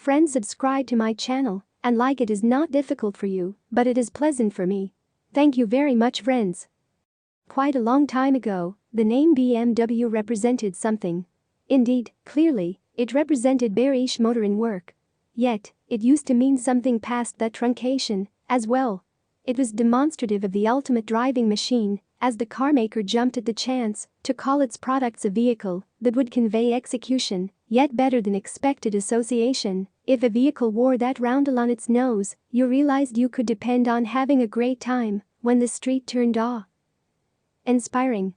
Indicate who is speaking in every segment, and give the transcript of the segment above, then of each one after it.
Speaker 1: friends subscribe to my channel, and like it is not difficult for you, but it is pleasant for me. Thank you very much, friends. Quite a long time ago, the name BMW represented something. Indeed, clearly, it represented bearish motor in work. Yet, it used to mean something past that truncation, as well. It was demonstrative of the ultimate driving machine, as the carmaker jumped at the chance to call its products a vehicle that would convey execution, yet better than expected association. If a vehicle wore that roundel on its nose, you realized you could depend on having a great time when the street turned awe-inspiring.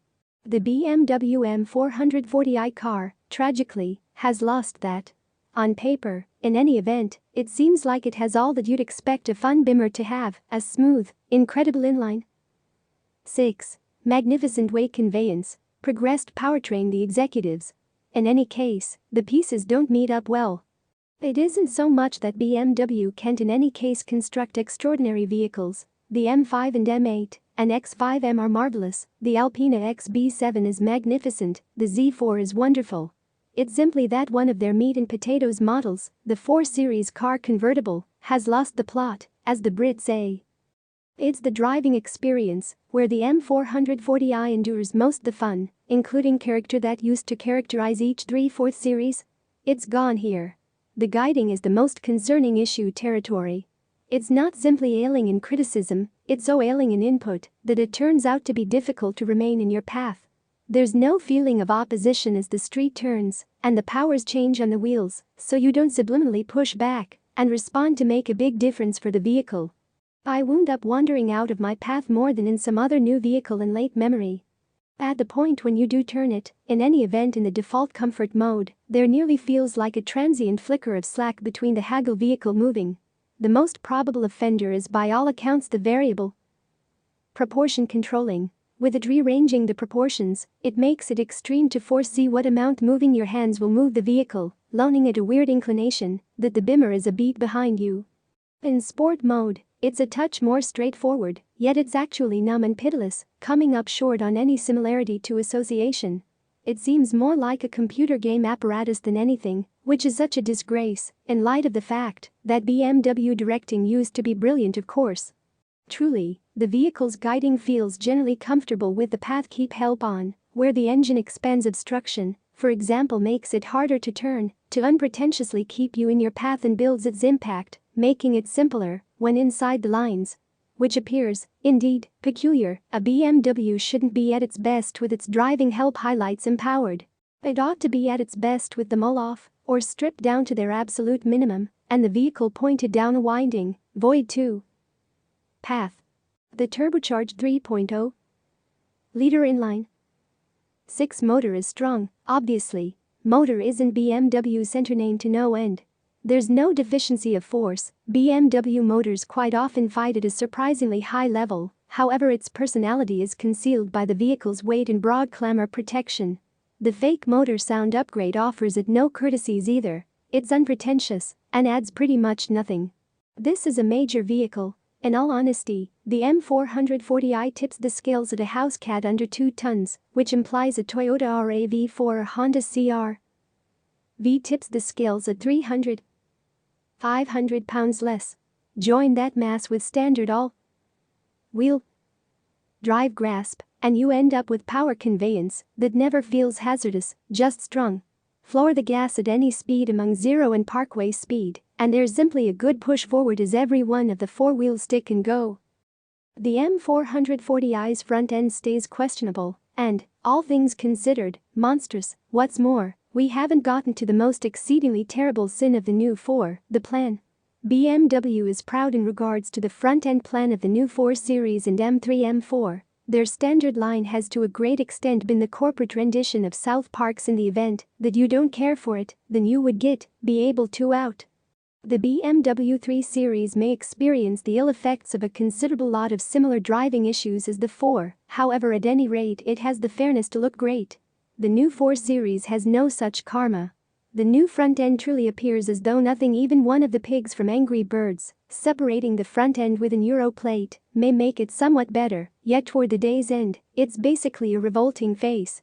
Speaker 1: The BMW M440i car, tragically, has lost that. On paper, in any event, it seems like it has all that you'd expect a fun Bimmer to have: a smooth, incredible inline 6. Magnificent weight conveyance, progressed powertrain. The executives. In any case, the pieces don't meet up well. It isn't so much that BMW can't in any case construct extraordinary vehicles. The M5 and M8 and X5M are marvelous, the Alpina XB7 is magnificent, the Z4 is wonderful. It's simply that one of their meat and potatoes models, the 4 Series car convertible, has lost the plot, as the Brits say. It's the driving experience where the M440i endures most the fun, including character that used to characterize each 3/4 Series. It's gone here. The guiding is the most concerning issue territory. It's not simply ailing in criticism, it's so ailing in input that it turns out to be difficult to remain in your path. There's no feeling of opposition as the street turns and the powers change on the wheels, so you don't subliminally push back and respond to make a big difference for the vehicle. I wound up wandering out of my path more than in some other new vehicle in late memory. At the point when you do turn it, in any event in the default comfort mode, there nearly feels like a transient flicker of slack between the haggle vehicle moving. The most probable offender is by all accounts the variable proportion controlling. With it rearranging the proportions, it makes it extreme to foresee what amount moving your hands will move the vehicle, loaning it a weird inclination that the Bimmer is a beat behind you. In sport mode, it's a touch more straightforward, yet it's actually numb and pitiless, coming up short on any similarity to association. It seems more like a computer game apparatus than anything, which is such a disgrace, in light of the fact that BMW directing used to be brilliant, of course. Truly, the vehicle's guiding feels generally comfortable with the path keep help on, where the engine expends obstruction, for example, makes it harder to turn, to unpretentiously keep you in your path and builds its impact, making it simpler when inside the lines. Which appears, indeed, peculiar. A BMW shouldn't be at its best with its driving help highlights empowered. It ought to be at its best with them all off, or stripped down to their absolute minimum, and the vehicle pointed down a winding, void too. Path. The turbocharged 3.0 liter inline 6 motor is strong, obviously. Motor isn't BMW's center name to no end. There's no deficiency of force. BMW motors quite often fight at a surprisingly high level, however its personality is concealed by the vehicle's weight and broad clamor protection. The fake motor sound upgrade offers it no courtesies either. It's unpretentious and adds pretty much nothing. This is a major vehicle. In all honesty, the M440i tips the scales at a house cat under 2 tons, which implies a Toyota RAV4 or Honda CR-V tips the scales at 500 pounds less. Join that mass with standard all-wheel drive grasp, and you end up with power conveyance that never feels hazardous, just strong. Floor the gas at any speed among 0 and parkway speed, and there's simply a good push forward as every one of the 4 wheels stick and go. The M440i's front end stays questionable, and, all things considered, monstrous. What's more, we haven't gotten to the most exceedingly terrible sin of the new 4, the plan. BMW is proud in regards to the front end plan of the new 4 Series and M3 M4. Their standard line has to a great extent been the corporate rendition of South Park's In the Event that you don't care for it, then you would be able to out. The BMW 3 Series may experience the ill effects of a considerable lot of similar driving issues as the 4, however at any rate it has the fairness to look great. The new 4 Series has no such karma. The new front end truly appears as though nothing, even one of the pigs from Angry Birds, separating the front end with an Euro plate, may make it somewhat better, yet toward the day's end, it's basically a revolting face.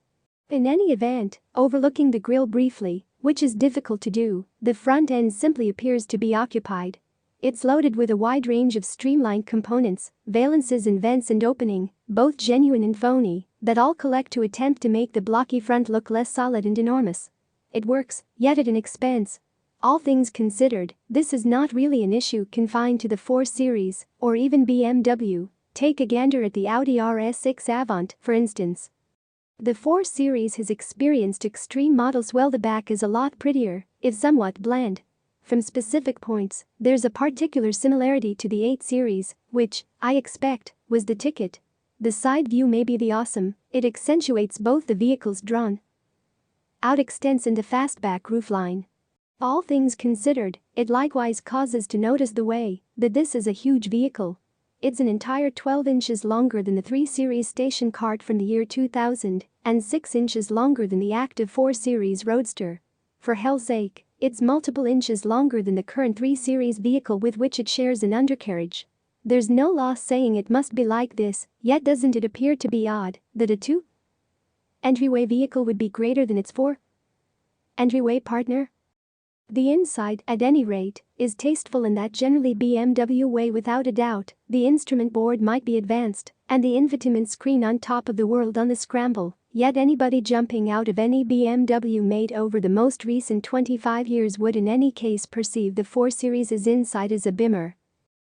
Speaker 1: In any event, overlooking the grille briefly, which is difficult to do, the front end simply appears to be occupied. It's loaded with a wide range of streamlined components, valances and vents and opening, both genuine and phony, that all collect to attempt to make the blocky front look less solid and enormous. It works, yet at an expense. All things considered, this is not really an issue confined to the 4 Series, or even BMW. Take a gander at the Audi RS6 Avant, for instance. The 4 Series has experienced extreme models while the back is a lot prettier, if somewhat bland. From specific points, there's a particular similarity to the 8 Series, which, I expect, was the ticket. The side view may be the awesome, it accentuates both the vehicle's drawn out extents and the fastback roofline. All things considered, it likewise causes to notice the way that this is a huge vehicle. It's an entire 12 inches longer than the 3 Series station cart from the year 2000 and 6 inches longer than the active 4 Series Roadster. For hell's sake, it's multiple inches longer than the current 3 Series vehicle with which it shares an undercarriage. There's no law saying it must be like this, yet doesn't it appear to be odd that a 2 entryway vehicle would be greater than its 4 entryway partner? The inside, at any rate, is tasteful in that generally BMW way without a doubt. The instrument board might be advanced, and the infotainment screen on top of the world on the scramble, yet anybody jumping out of any BMW made over the most recent 25 years would in any case perceive the 4 Series' inside as a Bimmer.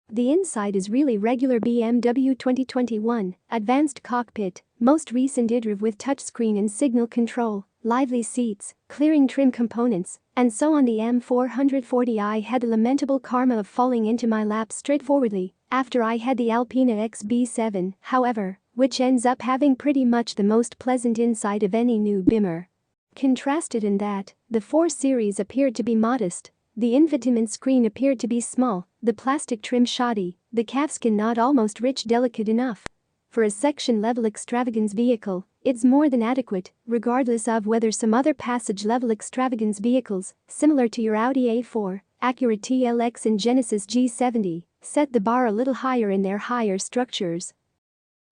Speaker 1: The inside is really regular BMW 2021, advanced cockpit, most recent iterative with touchscreen and signal control, lively seats, clearing trim components, and so on. The M440i had the lamentable karma of falling into my lap straightforwardly after I had the Alpina XB7, however, which ends up having pretty much the most pleasant inside of any new Bimmer. Contrasted in that, the 4 Series appeared to be modest. The infotainment screen appeared to be small, the plastic trim shoddy, the calfskin not almost rich delicate enough. For a section-level extravagance vehicle, it's more than adequate, regardless of whether some other passage-level extravagance vehicles, similar to your Audi A4, Acura TLX and Genesis G70, set the bar a little higher in their higher structures.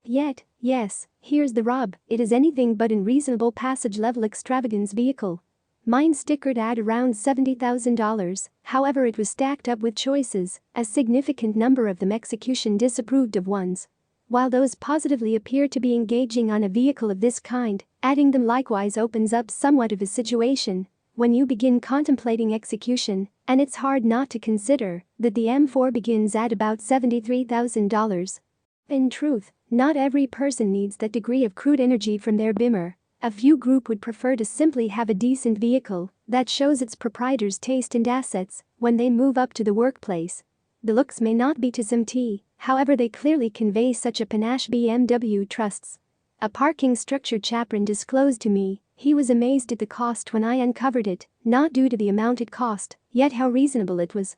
Speaker 1: Yet, yes, here's the rub, it is anything but an reasonable passage-level extravagance vehicle. Mine stickered at around $70,000, however it was stacked up with choices, a significant number of them execution disapproved of ones. While those positively appear to be engaging on a vehicle of this kind, adding them likewise opens up somewhat of a situation when you begin contemplating execution, and it's hard not to consider that the M4 begins at about $73,000. In truth, not every person needs that degree of crude energy from their Bimmer. A few group would prefer to simply have a decent vehicle that shows its proprietor's taste and assets when they move up to the workplace. The looks may not be to some tea, however they clearly convey such a panache BMW trusts. A parking structure chaperone disclosed to me he was amazed at the cost when I uncovered it, not due to the amount it cost, yet how reasonable it was.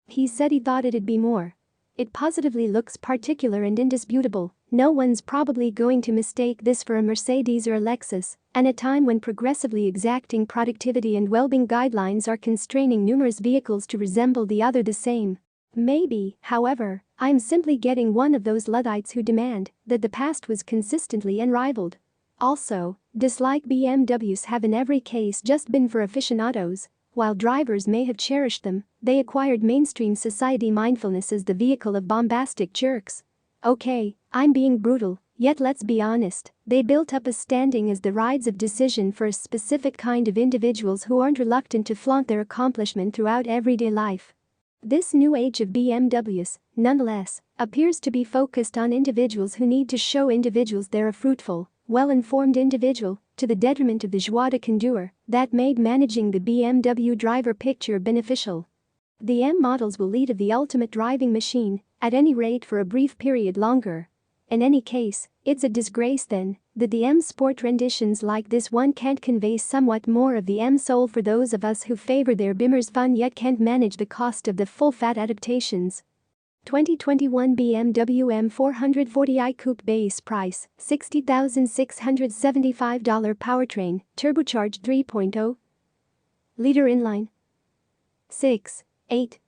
Speaker 1: He said he thought it'd be more. It positively looks particular and indisputable. No one's probably going to mistake this for a Mercedes or a Lexus, and a time when progressively exacting productivity and well-being guidelines are constraining numerous vehicles to resemble the other the same. Maybe, however, I'm simply getting one of those Luddites who demand that the past was consistently unrivaled. Also, dislike BMWs have in every case just been for aficionados. While drivers may have cherished them, they acquired mainstream society mindfulness as the vehicle of bombastic jerks. Okay, I'm being brutal, yet let's be honest, they built up a standing as the rides of decision for a specific kind of individuals who aren't reluctant to flaunt their accomplishment throughout everyday life. This new age of BMWs, nonetheless, appears to be focused on individuals who need to show individuals they're a fruitful, well-informed individual, to the detriment of the joie de conduire that made managing the BMW driver picture beneficial. The M models will lead to the ultimate driving machine, at any rate for a brief period longer. In any case, it's a disgrace then that the M Sport renditions like this one can't convey somewhat more of the M soul for those of us who favor their Bimmer's fun yet can't manage the cost of the full-fat adaptations. 2021 BMW M440i Coupe base price, $60,675 powertrain, turbocharged 3.0 liter inline 6.8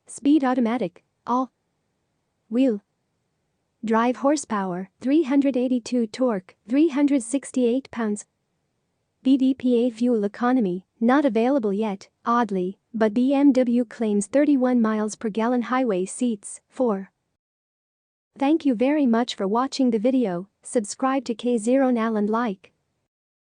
Speaker 1: speed automatic, all-wheel drive horsepower, 382 torque, 368 pounds. VDPA fuel economy, not available yet, oddly, but BMW claims 31 miles per gallon highway seats. 4. Thank you very much for watching the video. Subscribe to K0 Now and like.